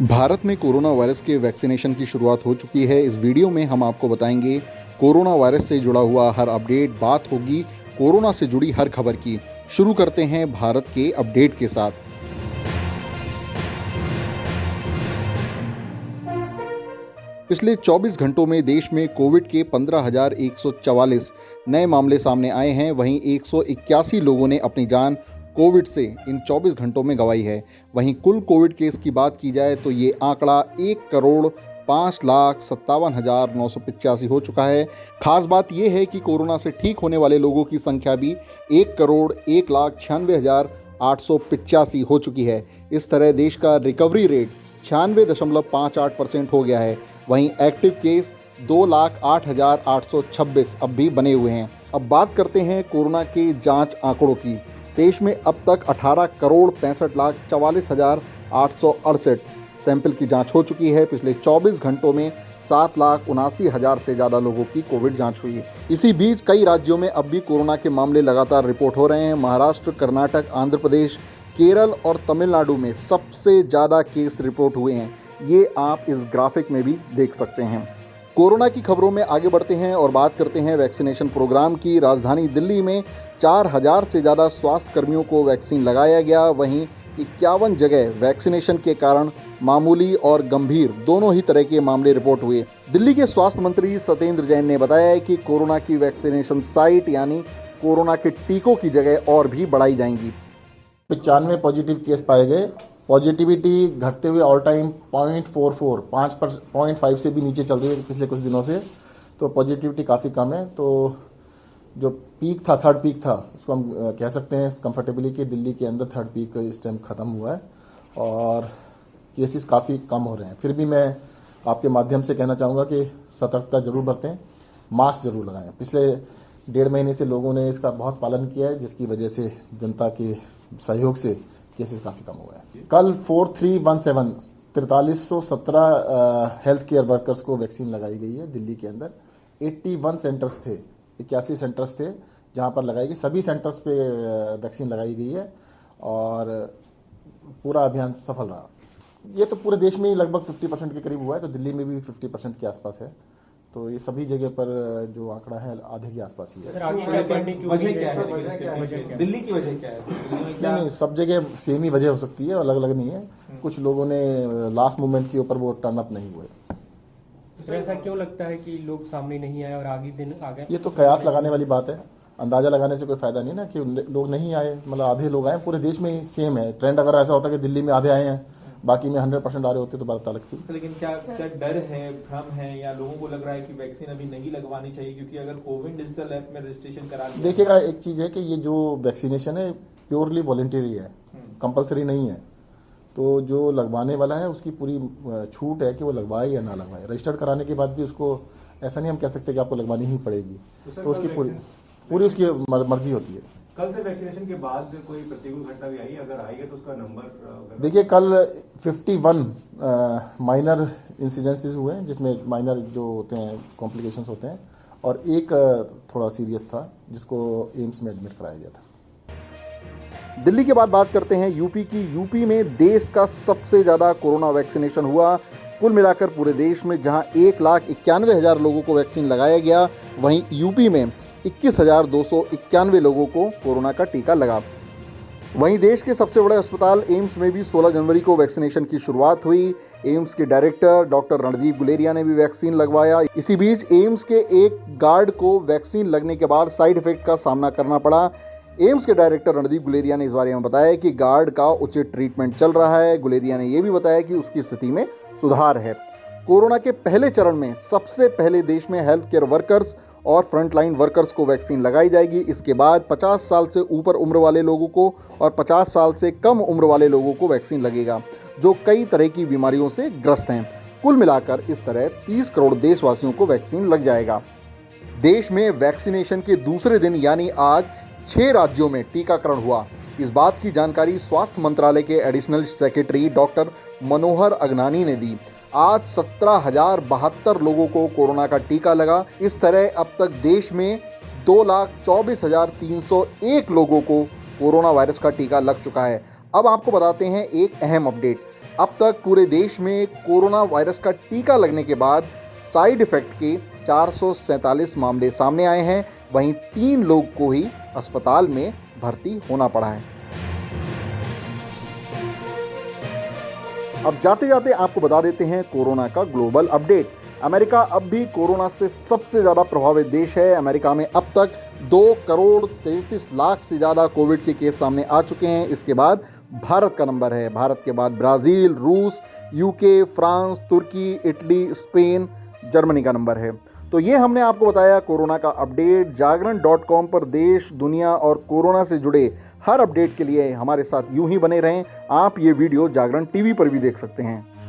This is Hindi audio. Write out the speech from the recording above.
भारत में कोरोना वायरस के वैक्सीनेशन की शुरुआत हो चुकी है। इस वीडियो में हम आपको बताएंगे कोरोना वायरस से जुड़ा हुआ हर अपडेट। बात होगी कोरोना से जुड़ी हर खबर की। शुरू करते हैं भारत के अपडेट के साथ। पिछले 24 घंटों में देश में कोविड के 15,144 नए मामले सामने आए हैं। वहीं 181 लोगों ने अपनी जान कोविड से इन 24 घंटों में गंवाई है। वहीं कुल कोविड केस की बात की जाए तो ये आंकड़ा 1,05,57,985 हो चुका है। खास बात यह है कि कोरोना से ठीक होने वाले लोगों की संख्या भी 1,01,96,885 हो चुकी है। इस तरह देश का रिकवरी रेट 96.58% हो गया है। वहीं एक्टिव केस 2,08,826 अब भी बने हुए हैं। अब बात करते हैं कोरोना के जांच आंकड़ों की। देश में अब तक 18,65,44,868 सैंपल की जांच हो चुकी है। पिछले 24 घंटों में 7,79,000 से ज़्यादा लोगों की कोविड जांच हुई है। इसी बीच कई राज्यों में अब भी कोरोना के मामले लगातार रिपोर्ट हो रहे हैं। महाराष्ट्र, कर्नाटक, आंध्र प्रदेश, केरल और तमिलनाडु में सबसे ज़्यादा केस रिपोर्ट हुए हैं। ये आप इस ग्राफिक में भी देख सकते हैं। कोरोना की खबरों में आगे बढ़ते हैं और बात करते हैं वैक्सीनेशन प्रोग्राम की। राजधानी दिल्ली में 4,000 से ज़्यादा स्वास्थ्य कर्मियों को वैक्सीन लगाया गया। वहीं 51 जगह वैक्सीनेशन के कारण मामूली और गंभीर दोनों ही तरह के मामले रिपोर्ट हुए। दिल्ली के स्वास्थ्य मंत्री सत्येंद्र जैन ने बताया है कि कोरोना की वैक्सीनेशन साइट यानी कोरोना के टीकों की जगह और भी बढ़ाई जाएंगी। 95 पॉजिटिव केस पाए गए। पॉजिटिविटी घटते हुए ऑल टाइम 0.44 5% से भी नीचे चल रही है पिछले कुछ दिनों से। तो पॉजिटिविटी काफ़ी कम है। तो जो पीक था, थर्ड पीक था, उसको हम कह सकते हैं कंफर्टेबली कि दिल्ली के अंदर थर्ड पीक इस टाइम ख़त्म हुआ है और केसेस काफ़ी कम हो रहे हैं। फिर भी मैं आपके माध्यम से कहना चाहूँगा कि सतर्कता जरूर बरतें, मास्क जरूर लगाएं। पिछले 1.5 महीने से लोगों ने इसका बहुत पालन किया है, जिसकी वजह से जनता के सहयोग से केसेस काफ़ी कम हुए हैं। कल 4317 4317 हेल्थ केयर वर्कर्स को वैक्सीन लगाई गई है दिल्ली के अंदर। 81 सेंटर्स थे, 81 सेंटर्स थे जहां पर लगाई गई। सभी सेंटर्स पे वैक्सीन लगाई गई है और पूरा अभियान सफल रहा। ये तो पूरे देश में ही लगभग 50% के करीब हुआ है, तो दिल्ली में भी 50% के आसपास है। तो ये सभी जगह पर जो आंकड़ा है आधे के आसपास ही है। दिल्ली की वजह क्या है? नहीं, सब जगह सेम ही वजह हो सकती है, अलग अलग नहीं है। कुछ लोगों ने लास्ट मोमेंट के ऊपर वो टर्न अप नहीं हुए। तो ऐसा क्यों लगता है कि लोग सामने नहीं आए और आगे दिन आ गए? ये तो कयास लगाने वाली बात है। अंदाजा लगाने से कोई फायदा नहीं ना कि लोग नहीं आए, मतलब आधे लोग आए। पूरे देश में सेम है ट्रेंड। अगर ऐसा होता कि दिल्ली में आधे आए हैं, बाकी में 100% आ रहे होते तो बात अलग थी। लेकिन क्या डर है, भ्रम है, या लोगों को लग रहा है कि वैक्सीन अभी नहीं लगवानी चाहिए क्योंकि अगर कोविन डिजिटल ऐप में रजिस्ट्रेशन करा दिया? देखिएगा, एक चीज है कि ये जो वैक्सीनेशन है प्योरली वॉलंटरी है, कंपलसरी नहीं है। तो जो लगवाने वाला है उसकी पूरी छूट है कि वो लगवाए या ना लगवाए। रजिस्टर्ड कराने के बाद भी उसको ऐसा नहीं हम कह सकते कि आपको लगवानी ही पड़ेगी। तो उसकी पूरी उसकी मर्जी होती है। कल से वैक्सीनेशन के बाद कोई प्रतिकूल घटना भी आई? अगर आई है तो उसका नंबर? देखिए, कल 51 माइनर इंसिडेंसेस हुए हैं, जिसमें माइनर जो होते हैं कॉम्प्लिकेशंस होते हैं, और एक थोड़ा सीरियस था जिसको एम्स में एडमिट कराया गया था। दिल्ली के बाद बात करते हैं यूपी की। यूपी में देश का सबसे ज़्यादा कोरोना वैक्सीनेशन हुआ। कुल मिलाकर पूरे देश में जहां 1,91,000 लोगों को वैक्सीन लगाया गया, वहीं यूपी में 21,291 लोगों को कोरोना का टीका लगा। वहीं देश के सबसे बड़े अस्पताल एम्स में भी 16 जनवरी को वैक्सीनेशन की शुरुआत हुई। एम्स के डायरेक्टर डॉक्टर रणदीप गुलेरिया ने भी वैक्सीन लगवाया। इसी बीच एम्स के एक गार्ड को वैक्सीन लगने के बाद साइड इफेक्ट का सामना करना पड़ा। एम्स के डायरेक्टर रणदीप गुलेरिया ने इस बारे में बताया कि गार्ड का उचित ट्रीटमेंट चल रहा है। गुलेरिया ने यह भी बताया कि उसकी स्थिति में सुधार है। कोरोना के पहले चरण में सबसे पहले देश में हेल्थ केयर वर्कर्स और फ्रंटलाइन वर्कर्स को वैक्सीन लगाई जाएगी। इसके बाद 50 साल से ऊपर उम्र वाले लोगों को और 50 साल से कम उम्र वाले लोगों को वैक्सीन लगेगा, जो कई तरह की बीमारियों से ग्रस्त हैं। कुल मिलाकर इस तरह 30 करोड़ देशवासियों को वैक्सीन लग जाएगा। देश में वैक्सीनेशन के दूसरे दिन यानी आज 6 राज्यों में टीकाकरण हुआ। इस बात की जानकारी स्वास्थ्य मंत्रालय के additional secretary doctor Manohar Agnani ने दी। आज 17,072 लोगों को कोरोना का टीका लगा। इस तरह अब तक देश में 2,24,301 लोगों को कोरोना वायरस का टीका लग चुका है। अब आपको बताते हैं एक अहम अपडेट। अब तक पूरे देश में कोरोना वायरस का टीका लगने के बाद साइड इफेक्ट के 447 मामले सामने आए हैं। वहीं 3 लोग को ही अस्पताल में भर्ती होना पड़ा है। अब जाते जाते आपको बता देते हैं कोरोना का ग्लोबल अपडेट। अमेरिका अब भी कोरोना से सबसे ज़्यादा प्रभावित देश है। अमेरिका में अब तक 2 करोड़ 33 लाख से ज़्यादा कोविड के केस सामने आ चुके हैं। इसके बाद भारत का नंबर है। भारत के बाद ब्राज़ील, रूस, यूके, फ्रांस, तुर्की, इटली, स्पेन, जर्मनी का नंबर है। तो ये हमने आपको बताया कोरोना का अपडेट। जागरण.com पर देश, दुनिया और कोरोना से जुड़े हर अपडेट के लिए हमारे साथ यूं ही बने रहें। आप ये वीडियो जागरण टीवी पर भी देख सकते हैं।